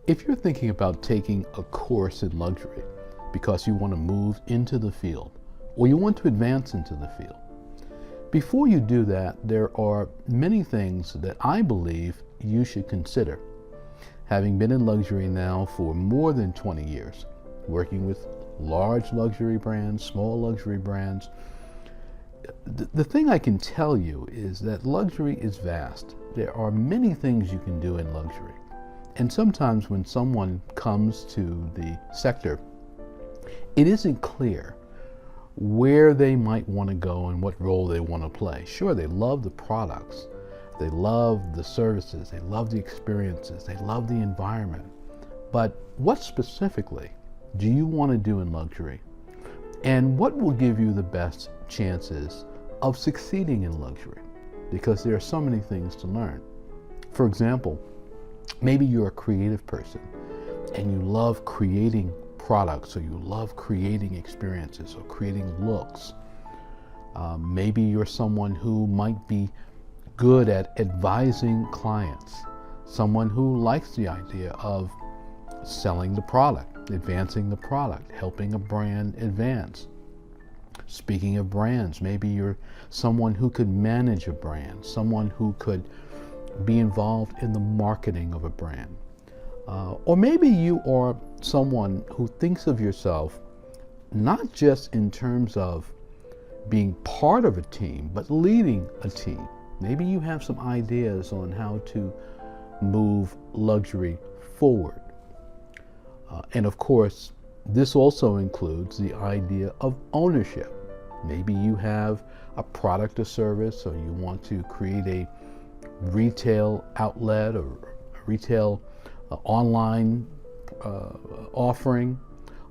If you're thinking about taking a course in luxury because you want to move into the field or you want to advance into the field, before you do that, there are many things that I believe you should consider. Having been in luxury now for more than 20 years, working with large luxury brands, small luxury brands, the thing I can tell you is that luxury is vast. There are many things you can do in luxury. And sometimes when someone comes to the sector, it isn't clear where they might want to go and what role they want to play. Sure, they love the products, they love the services, they love the experiences, they love the environment. But what specifically do you want to do in luxury? And what will give you the best chances of succeeding in luxury? Because there are so many things to learn. For example, maybe you're a creative person and you love creating products, or you love creating experiences or creating looks. Maybe you're someone who might be good at advising clients, someone who likes the idea of selling the product, advancing the product, helping a brand advance. Speaking of brands, maybe you're someone who could manage a brand, someone who could be involved in the marketing of a brand. Or maybe you are someone who thinks of yourself not just in terms of being part of a team, but leading a team. Maybe you have some ideas on how to move luxury forward. And of course, this also includes the idea of ownership. Maybe you have a product or service, or you want to create a retail outlet or a retail online offering.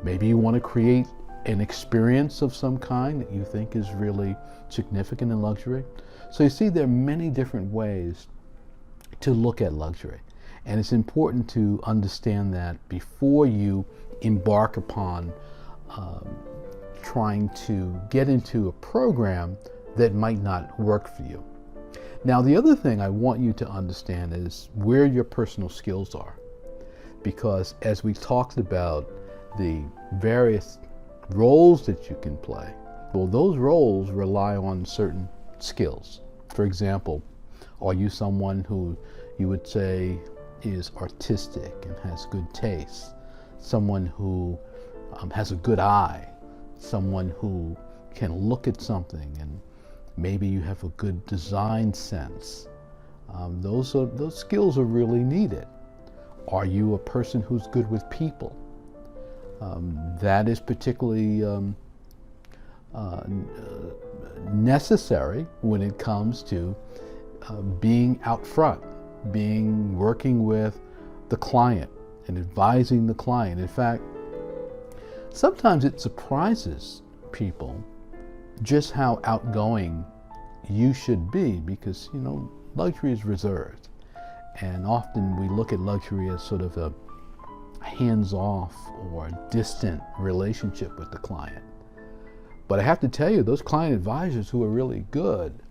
Maybe you want to create an experience of some kind that you think is really significant in luxury. So you see, there are many different ways to look at luxury. And it's important to understand that before you embark upon trying to get into a program that might not work for you. Now, the other thing I want you to understand is where your personal skills are. Because as we talked about the various roles that you can play, well, those roles rely on certain skills. For example, are you someone who you would say is artistic and has good taste? Someone who has a good eye? Someone who can look at something and maybe you have a good design sense? Those skills are really needed. Are you a person who's good with people? That is particularly necessary when it comes to being out front, working with the client and advising the client. In fact, sometimes it surprises people just how outgoing you should be, because, luxury is reserved. And often we look at luxury as sort of a hands-off or distant relationship with the client. But I have to tell you, those client advisors who are really good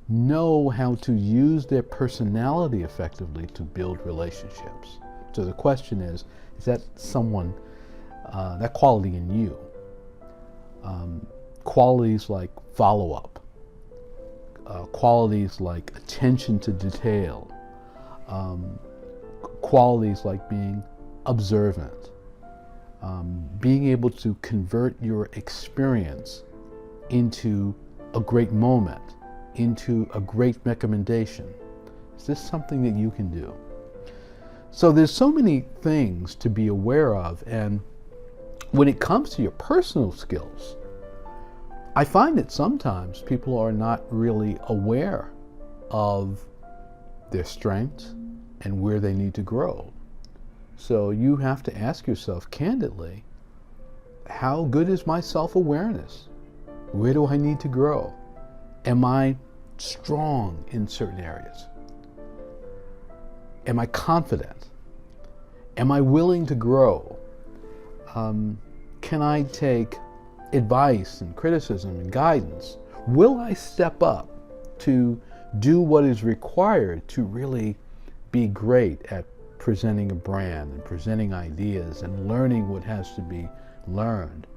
know how to use their personality effectively to build relationships. So the question is that someone, that quality in you? Qualities like follow-up, qualities like attention to detail, qualities like being observant, being able to convert your experience into a great moment, into a great recommendation. Is this something that you can do? So there's so many things to be aware of, and when it comes to your personal skills, I find that sometimes people are not really aware of their strengths and where they need to grow. So you have to ask yourself candidly, how good is my self-awareness? Where do I need to grow? Am I strong in certain areas? Am I confident? Am I willing to grow? Can I take advice and criticism and guidance? Will I step up to do what is required to really be great at presenting a brand and presenting ideas and learning what has to be learned.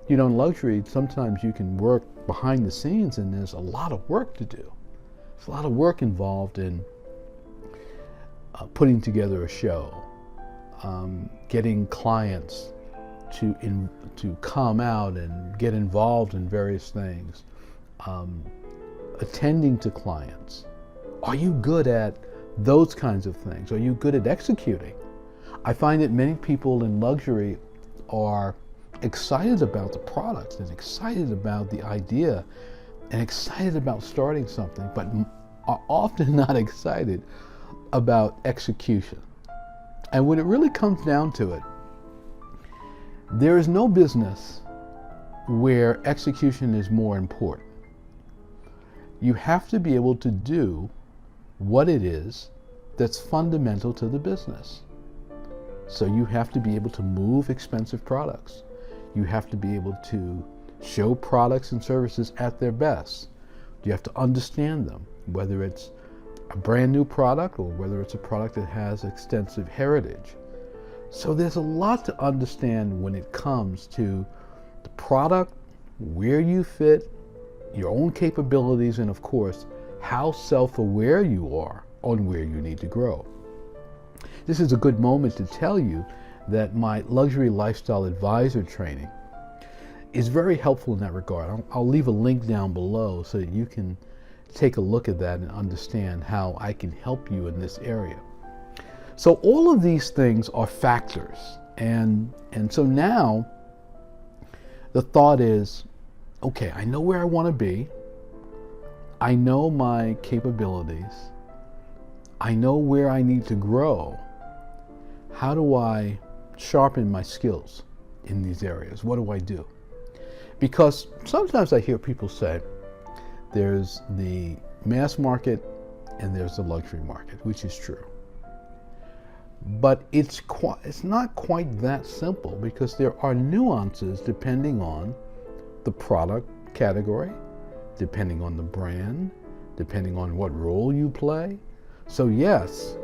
You know, in luxury, sometimes you can work behind the scenes and there's a lot of work to do. There's a lot of work involved in putting together a show, getting clients to come out and get involved in various things, attending to clients. Are you good at those kinds of things? Are you good at executing? I find that many people in luxury are excited about the products and excited about the idea and excited about starting something, but are often not excited about execution. And when it really comes down to it, there is no business where execution is more important. You have to be able to do what it is that's fundamental to the business. So you have to be able to move expensive products. You have to be able to show products and services at their best. You have to understand them, whether it's a brand new product or whether it's a product that has extensive heritage. So there's a lot to understand when it comes to the product, where you fit, your own capabilities, and of course, how self-aware you are on where you need to grow. This is a good moment to tell you that my luxury lifestyle advisor training is very helpful in that regard. I'll leave a link down below so that you can take a look at that and understand how I can help you in this area. So all of these things are factors. And so now the thought is, okay, I know where I want to be. I know my capabilities. I know where I need to grow. How do I sharpen my skills in these areas? What do I do? Because sometimes I hear people say there's the mass market and there's the luxury market, which is true. But it's not quite that simple, because there are nuances depending on the product category, depending on the brand, depending on what role you play. So yes,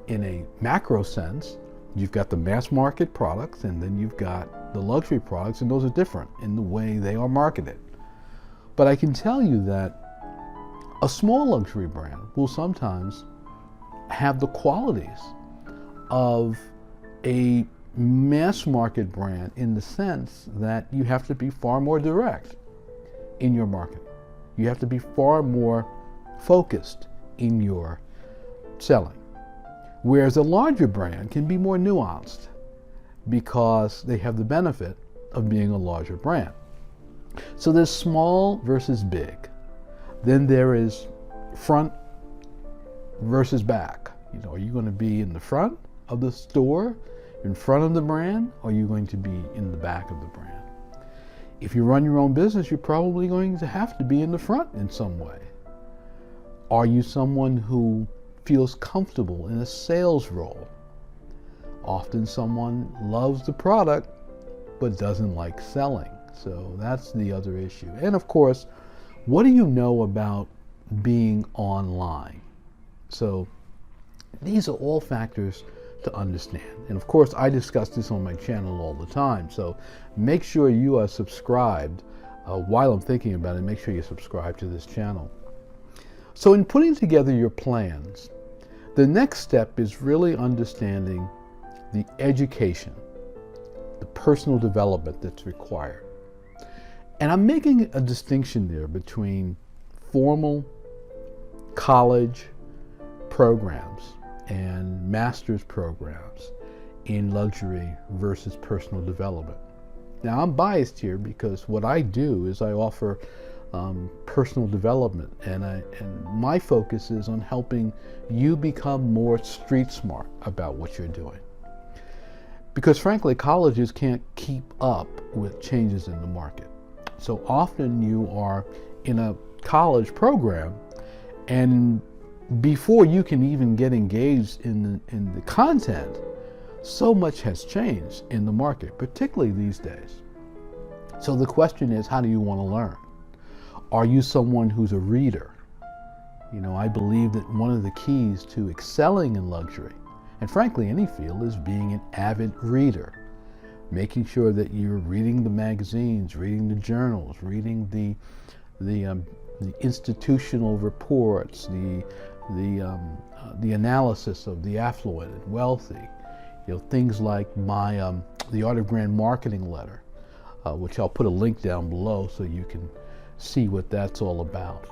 in a macro sense, you've got the mass market products and then you've got the luxury products, and those are different in the way they are marketed. But I can tell you that a small luxury brand will sometimes have the qualities of a mass market brand, in the sense that you have to be far more direct in your marketing. You have to be far more focused in your selling. Whereas a larger brand can be more nuanced because they have the benefit of being a larger brand. So there's small versus big. Then there is front versus back. You know, are you going to be in the front of the store, in front of the brand, or are you going to be in the back of the brand? If you run your own business, you're probably going to have to be in the front in some way. Are you someone who feels comfortable in a sales role? Often someone loves the product but doesn't like selling. So that's the other issue. And of course, what do you know about being online? So these are all factors to understand. And of course, I discuss this on my channel all the time. So make sure you are subscribed. While I'm thinking about it, make sure you subscribe to this channel. So in putting together your plans, the next step is really understanding the education, the personal development that's required. And I'm making a distinction there between formal college programs and master's programs in luxury versus personal development. Now, I'm biased here because what I do is I offer personal development, and my focus is on helping you become more street smart about what you're doing. Because frankly, colleges can't keep up with changes in the market. So often you are in a college program, and before you can even get engaged in the content, so much has changed in the market, particularly these days. So the question is, how do you want to learn? Are you someone who's a reader? You know, I believe that one of the keys to excelling in luxury and frankly any field, is being an avid reader. Making sure that you're reading the magazines, reading the journals, reading the institutional reports, the analysis of the affluent and wealthy. Things like the Art of Grand Marketing letter, which I'll put a link down below so you can see what that's all about.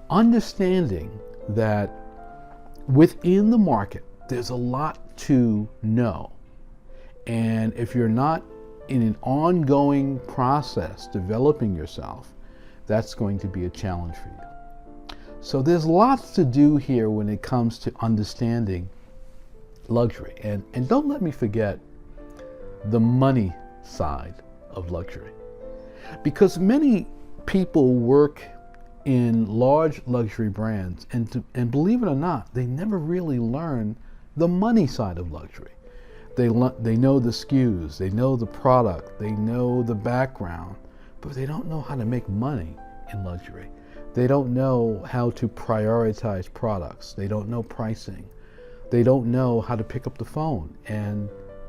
Understanding that within the market, there's a lot to know. And if you're not in an ongoing process developing yourself, that's going to be a challenge for you. So there's lots to do here when it comes to understanding luxury. And don't let me forget the money side of luxury. Because many people work in large luxury brands, and believe it or not, they never really learn the money side of luxury. They know the SKUs, they know the product, they know the background, but they don't know how to make money in luxury. They don't know how to prioritize products. They don't know pricing. They don't know how to pick up the phone and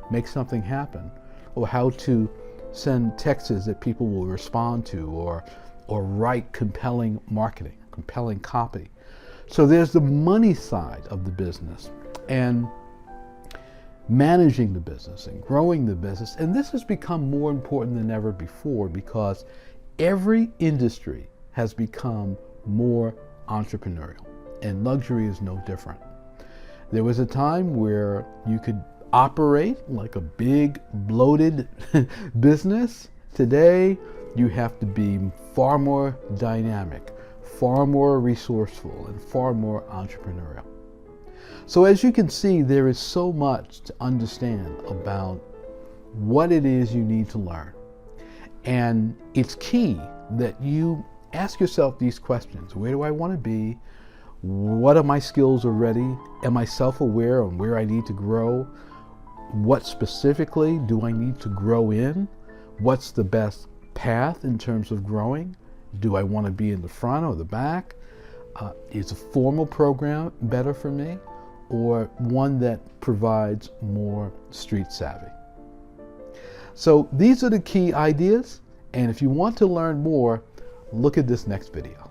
make something happen, or how to send texts that people will respond to, or write compelling marketing, compelling copy. So there's the money side of the business, and managing the business and growing the business. And this has become more important than ever before, because every industry has become more entrepreneurial, and luxury is no different. There was a time where you could operate like a big bloated business. Today you have to be far more dynamic, far more resourceful, and far more entrepreneurial. So as you can see, there is so much to understand about what it is you need to learn. And it's key that you ask yourself these questions. Where do I want to be? What are my skills already? Am I self-aware on where I need to grow? What specifically do I need to grow in? What's the best path in terms of growing? Do I want to be in the front or the back? Is a formal program better for me, or one that provides more street savvy? So these are the key ideas, and if you want to learn more, look at this next video.